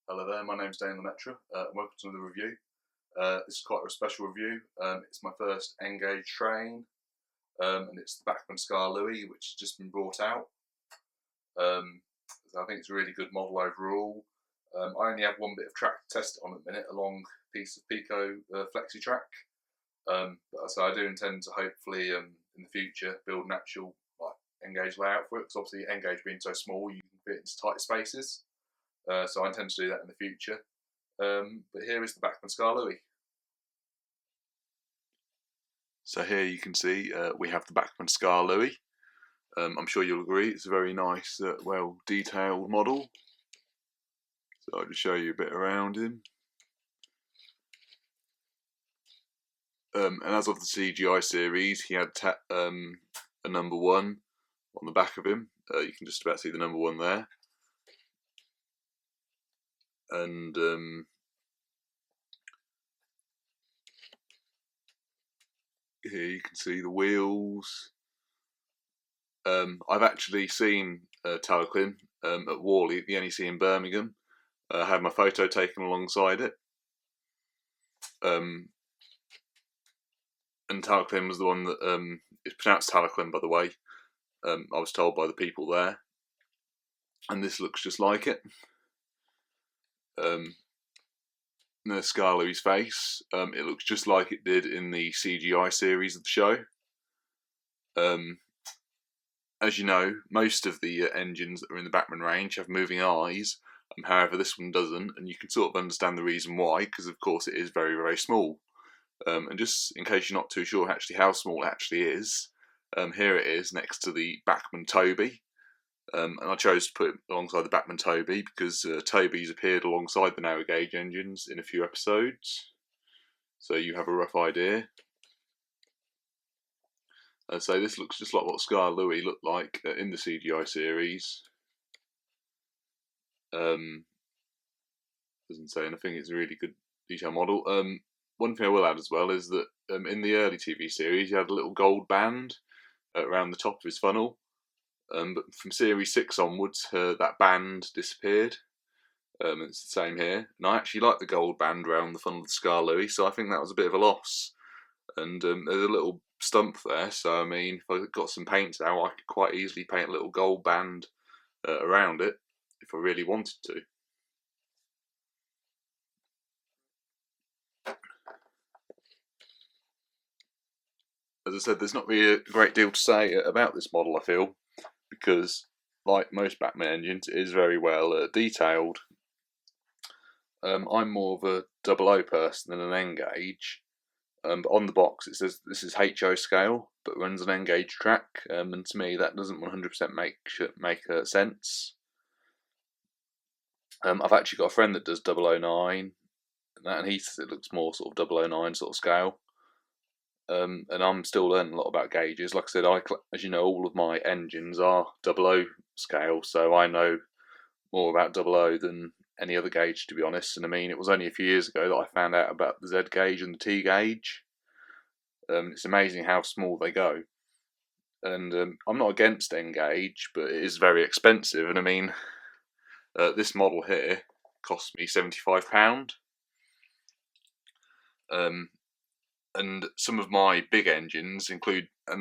Hello there, my name's Dane Lemaitre, welcome to another review. This is quite a special review. It's my first N-gauge train, and it's the Bachmann Skarloey, which has just been brought out. So I think it's a really good model overall. I only have one bit of track to test it on at the minute, a long piece of Pico flexi track. So I do intend to hopefully in the future build an actual N-gauge layout for it, because obviously N-gauge being so small, you can fit into tight spaces. So I intend to do that in the future. But here is the Bachmann Skarloey. So here you can see we have the Bachmann Skarloey. I'm sure you'll agree it's a very nice, well detailed model. So I'll just show you a bit around him. And as of the CGI series, he had a number 1 on the back of him. You can just about see the number 1 there. And here you can see the wheels. I've actually seen Talclin at Worley at the NEC in Birmingham. I had my photo taken alongside it. And Talclin was the one that it's pronounced Talclin, by the way. I was told by the people there, and this looks just like it. The Skarloey's face, it looks just like it did in the CGI series of the show. As you know, most of the engines that are in the Bachmann range have moving eyes, however this one doesn't, and you can sort of understand the reason why, because of course it is very, very small. And just in case you're not too sure actually how small it actually is, here it is next to the Bachmann Toby. And I chose to put it alongside the Bachmann Toby because Toby's appeared alongside the narrow gauge engines in a few episodes, so you have a rough idea. So this looks just like what Skarloey looked like in the CGI series. Doesn't say anything, it's a really good detail model. One thing I will add as well is that in the early TV series you had a little gold band around the top of his funnel. But from series 6 onwards, that band disappeared. It's the same here, and I actually like the gold band around the funnel of the Skarloey, so I think that was a bit of a loss. And there's a little stump there, so I mean, if I got some paints out, I could quite easily paint a little gold band around it if I really wanted to. As I said, there's not really a great deal to say about this model, I feel, because like most Bachmann engines, it is very well detailed. I'm more of a 00 person than an N-gauge, but on the box it says this is HO scale but runs an N-gauge track, and to me that doesn't 100% make sense. I've actually got a friend that does 009, and he says it looks more sort of 009 sort of scale. And I'm still learning a lot about gauges. Like I said, as you know, all of my engines are 00 scale, so I know more about 00 than any other gauge, to be honest. And I mean, it was only a few years ago that I found out about the Z gauge and the T gauge. It's amazing how small they go. And I'm not against N gauge, but it is very expensive. And I mean, this model here cost me £75. And some of my big engines and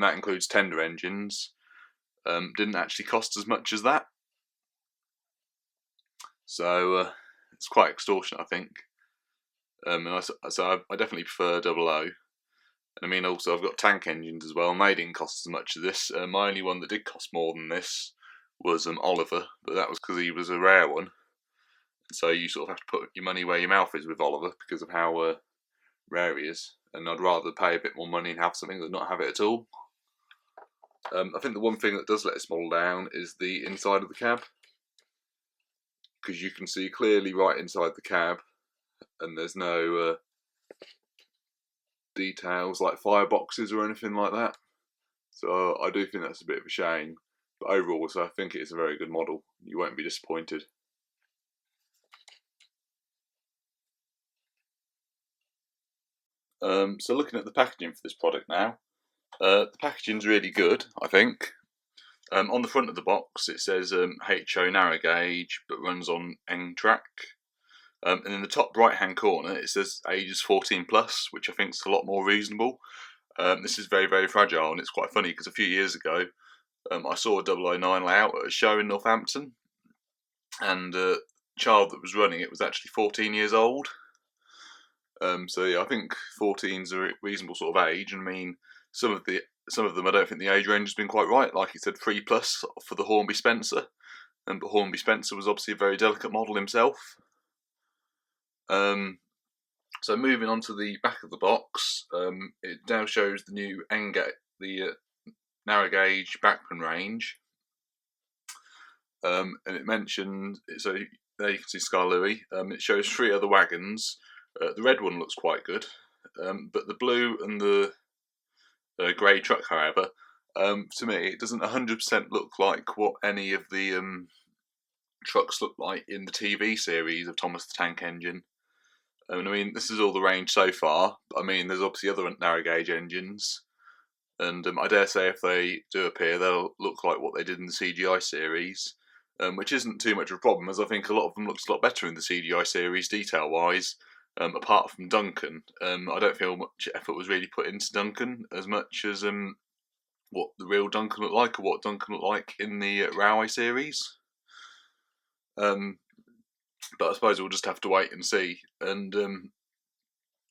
that includes tender engines, didn't actually cost as much as that. So it's quite extortionate, I think. So I definitely prefer 00. And I mean, also I've got tank engines as well, and they didn't cost as much as this. My only one that did cost more than this was Oliver, but that was because he was a rare one. So you sort of have to put your money where your mouth is with Oliver because of how rare he is. And I'd rather pay a bit more money and have something than not have it at all. I think the one thing that does let this model down is the inside of the cab, because you can see clearly right inside the cab, and there's no details like fireboxes or anything like that. So I do think that's a bit of a shame. But overall, so I think it's a very good model. You won't be disappointed. So looking at the packaging for this product now, the packaging's really good, I think. On the front of the box it says HO narrow gauge but runs on N track. And in the top right hand corner it says ages 14 plus, which I think is a lot more reasonable. This is very, very fragile, and it's quite funny because a few years ago I saw a 009 layout at a show in Northampton, and the child that was running it was actually 14 years old. So yeah, I think 14 is a reasonable sort of age. I mean, some of them I don't think the age range has been quite right. Like he said, 3 plus for the Hornby Spencer, but Hornby Spencer was obviously a very delicate model himself. So moving on to the back of the box, it now shows the new narrow gauge Bachmann range, and it mentioned, so there you can see Skarloey. It shows 3 other wagons. The red one looks quite good, but the blue and the grey truck, however, to me it doesn't 100% look like what any of the trucks look like in the TV series of Thomas the Tank Engine. I mean, this is all the range so far. I mean, there's obviously other narrow gauge engines, and I dare say if they do appear, they'll look like what they did in the CGI series, which isn't too much of a problem, as I think a lot of them looks a lot better in the CGI series detail-wise. Apart from Duncan, I don't feel much effort was really put into Duncan as much as what the real Duncan looked like, or what Duncan looked like in the Railway series. But I suppose we'll just have to wait and see. And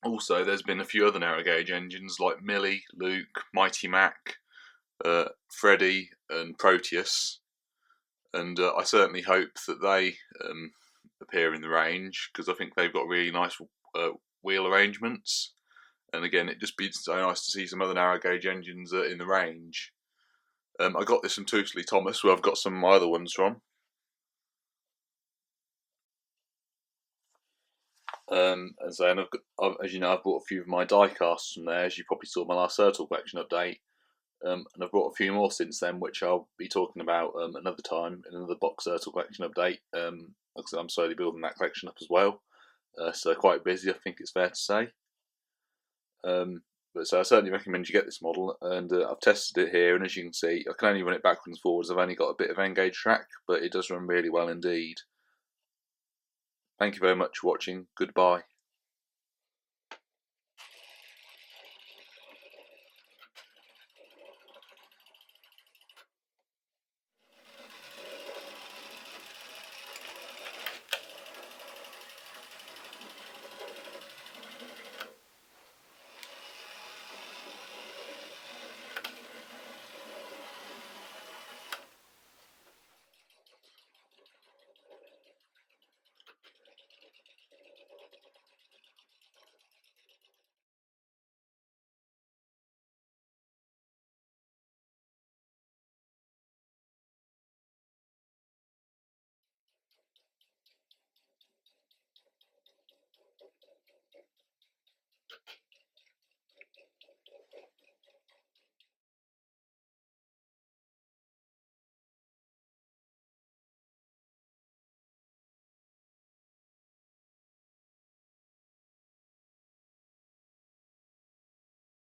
also, there's been a few other narrow gauge engines like Millie, Luke, Mighty Mac, Freddie, and Proteus. And I certainly hope that they appear in the range, because I think they've got really nice wheel arrangements. And again, it'd just be so nice to see some other narrow gauge engines in the range. I got this from Tootally Thomas, where I've got some of my other ones from. And so, as you know, I've bought a few of my die casts from there, as you probably saw in my last Turtle Collection update. And I've brought a few more since then, which I'll be talking about another time in another box Turtle Collection update. Like I said, I'm slowly building that collection up as well. So quite busy, I think it's fair to say. But so I certainly recommend you get this model, and I've tested it here, and as you can see, I can only run it backwards and forwards. I've only got a bit of N-gauge track, but it does run really well indeed. Thank you very much for watching. Goodbye.